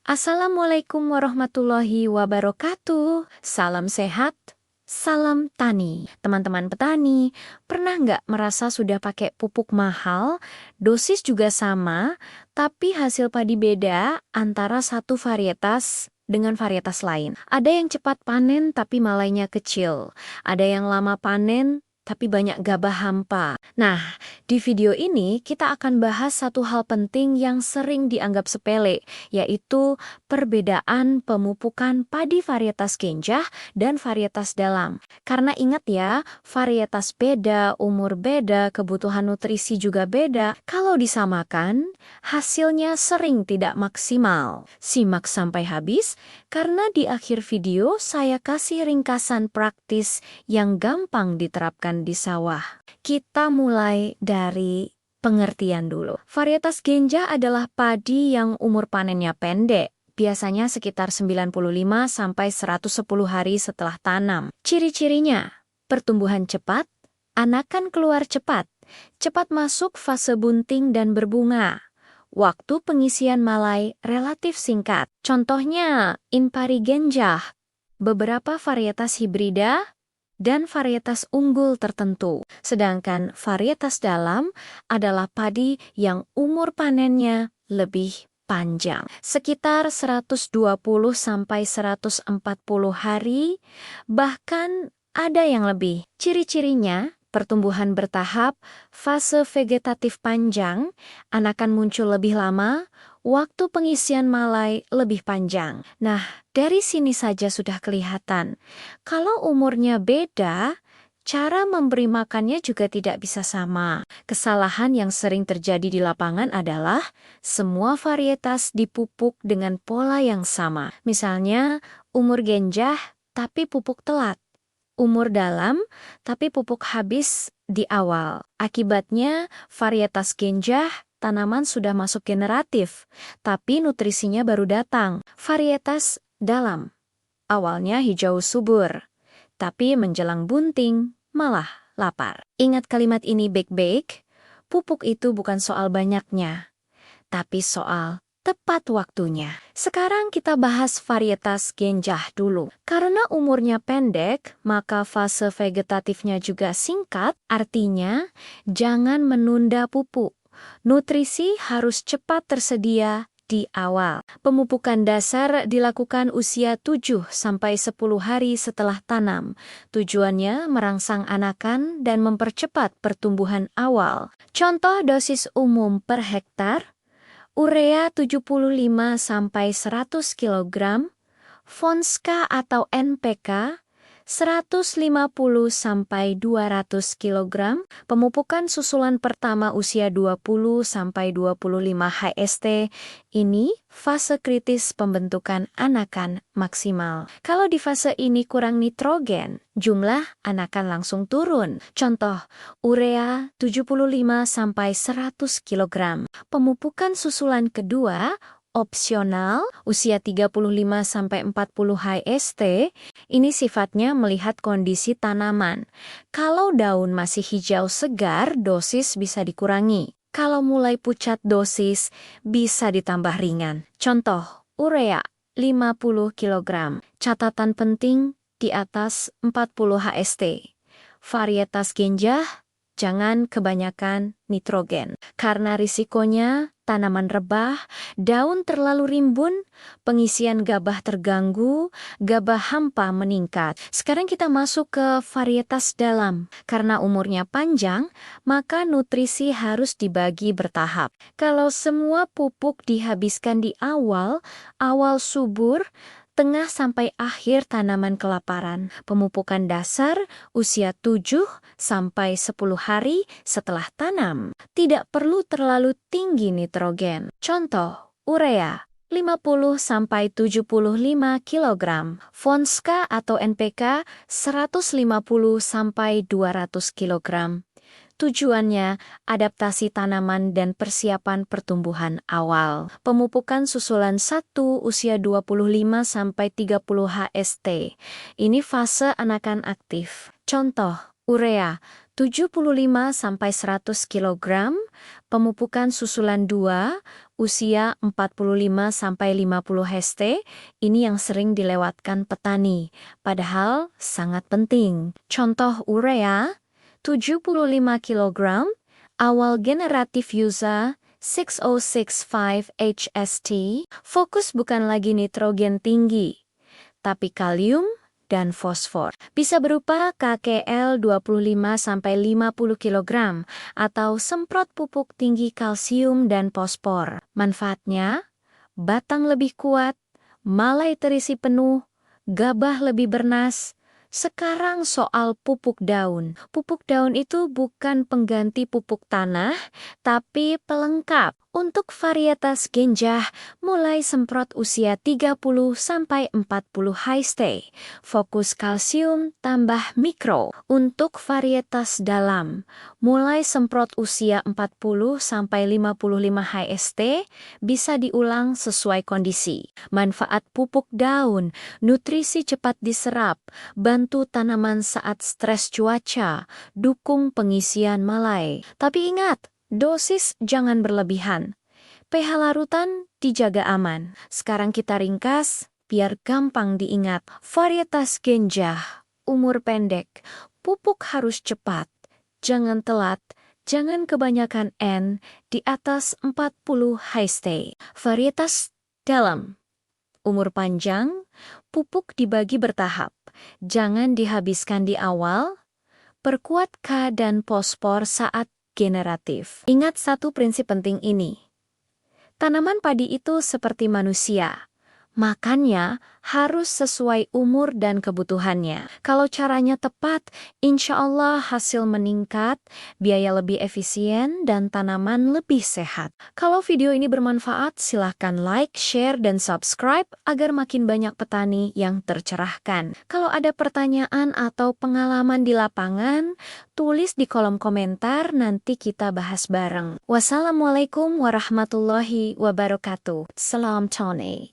Assalamualaikum warahmatullahi wabarakatuh. Salam sehat, salam tani. Teman-teman petani, pernah nggak merasa sudah pakai pupuk mahal, dosis juga sama, tapi hasil padi beda antara satu varietas dengan varietas lain? Ada yang cepat panen tapi malainya kecil. Ada yang lama panen tapi banyak gabah hampa. Nah, di video ini kita akan bahas satu hal penting yang sering dianggap sepele, yaitu perbedaan pemupukan padi varietas Genjah dan varietas dalam. Karena ingat ya, varietas beda, umur beda, kebutuhan nutrisi juga beda. Kalau disamakan, hasilnya sering tidak maksimal. Simak sampai habis, karena di akhir video saya kasih ringkasan praktis yang gampang diterapkan di sawah. Kita mulai dari pengertian dulu. Varietas Genjah adalah padi yang umur panennya pendek, biasanya sekitar 95 sampai 110 hari setelah tanam. Ciri-cirinya, pertumbuhan cepat, anakan keluar cepat, cepat masuk fase bunting dan berbunga. Waktu pengisian malai relatif singkat. Contohnya, Impari Genjah, beberapa varietas hibrida, dan varietas unggul tertentu. Sedangkan varietas dalam adalah padi yang umur panennya lebih panjang, sekitar 120 sampai 140 hari, bahkan ada yang lebih. Ciri-cirinya, pertumbuhan bertahap, fase vegetatif panjang, anakan muncul lebih lama, waktu pengisian malai lebih panjang. Nah, dari sini saja sudah kelihatan. Kalau umurnya beda, cara memberi makannya juga tidak bisa sama. Kesalahan yang sering terjadi di lapangan adalah semua varietas dipupuk dengan pola yang sama. Misalnya, umur Genjah tapi pupuk telat. Umur dalam tapi pupuk habis di awal. Akibatnya, varietas Genjah tanaman sudah masuk generatif, tapi nutrisinya baru datang. Varietas dalam, awalnya hijau subur, tapi menjelang bunting, malah lapar. Ingat kalimat ini baik-baik, pupuk itu bukan soal banyaknya, tapi soal tepat waktunya. Sekarang kita bahas varietas Genjah dulu. Karena umurnya pendek, maka fase vegetatifnya juga singkat, artinya jangan menunda pupuk. Nutrisi harus cepat tersedia di awal. Pemupukan dasar dilakukan usia 7 sampai 10 hari setelah tanam. Tujuannya merangsang anakan dan mempercepat pertumbuhan awal. Contoh dosis umum per hektar, urea 75 sampai 100 kg, Fonska atau NPK 150 sampai 200 kg, pemupukan susulan pertama usia 20 sampai 25 HST. Ini fase kritis pembentukan anakan maksimal. Kalau di fase ini kurang nitrogen, jumlah anakan langsung turun. Contoh, urea 75 sampai 100 kg. Pemupukan susulan kedua opsional usia 35 sampai 40 HST, ini sifatnya melihat kondisi tanaman. Kalau daun masih hijau segar, dosis bisa dikurangi. Kalau mulai pucat, dosis bisa ditambah ringan. Contoh, urea 50 kg. Catatan penting di atas 40 HST. Varietas Genjah, jangan kebanyakan nitrogen. Karena risikonya tanaman rebah, daun terlalu rimbun, pengisian gabah terganggu, gabah hampa meningkat. Sekarang kita masuk ke varietas dalam. Karena umurnya panjang, maka nutrisi harus dibagi bertahap. Kalau semua pupuk dihabiskan di awal subur, tengah sampai akhir tanaman kelaparan. Pemupukan dasar usia 7 sampai 10 hari setelah tanam. Tidak perlu terlalu tinggi nitrogen. Contoh, urea 50 sampai 75 kg, Fonska atau NPK 150 sampai 200 kg. Tujuannya adaptasi tanaman dan persiapan pertumbuhan awal. Pemupukan susulan 1 usia 25 sampai 30 HST. Ini fase anakan aktif. Contoh, urea 75 sampai 100 kg, pemupukan susulan 2 usia 45-50 HST, ini yang sering dilewatkan petani, padahal sangat penting. Contoh urea, 75 kg, awal generatif Yuza, 6065 HST, fokus bukan lagi nitrogen tinggi, tapi kalium dan fosfor. Bisa berupa KKL 25-50 kg atau semprot pupuk tinggi kalsium dan fosfor. Manfaatnya, batang lebih kuat, malai terisi penuh, gabah lebih bernas. Sekarang soal pupuk daun. Pupuk daun itu bukan pengganti pupuk tanah, tapi pelengkap. Untuk varietas genjah, mulai semprot usia 30-40 HST. Fokus kalsium tambah mikro. Untuk varietas dalam, mulai semprot usia 40-55 HST, bisa diulang sesuai kondisi. Manfaat pupuk daun, nutrisi cepat diserap, bantu tanaman saat stres cuaca, dukung pengisian malai. Tapi ingat, dosis jangan berlebihan. pH larutan dijaga aman. Sekarang kita ringkas, biar gampang diingat. Varietas genjah, umur pendek, pupuk harus cepat, jangan telat, jangan kebanyakan N, di atas 40 HST. Varietas dalam, umur panjang, pupuk dibagi bertahap, jangan dihabiskan di awal, perkuat K dan fosfor saat generatif. Ingat satu prinsip penting ini. Tanaman padi itu seperti manusia. Makannya harus sesuai umur dan kebutuhannya. Kalau caranya tepat, insya Allah hasil meningkat, biaya lebih efisien, dan tanaman lebih sehat. Kalau video ini bermanfaat, silahkan like, share, dan subscribe agar makin banyak petani yang tercerahkan. Kalau ada pertanyaan atau pengalaman di lapangan, tulis di kolom komentar, nanti kita bahas bareng. Wassalamualaikum warahmatullahi wabarakatuh. Salam Tony.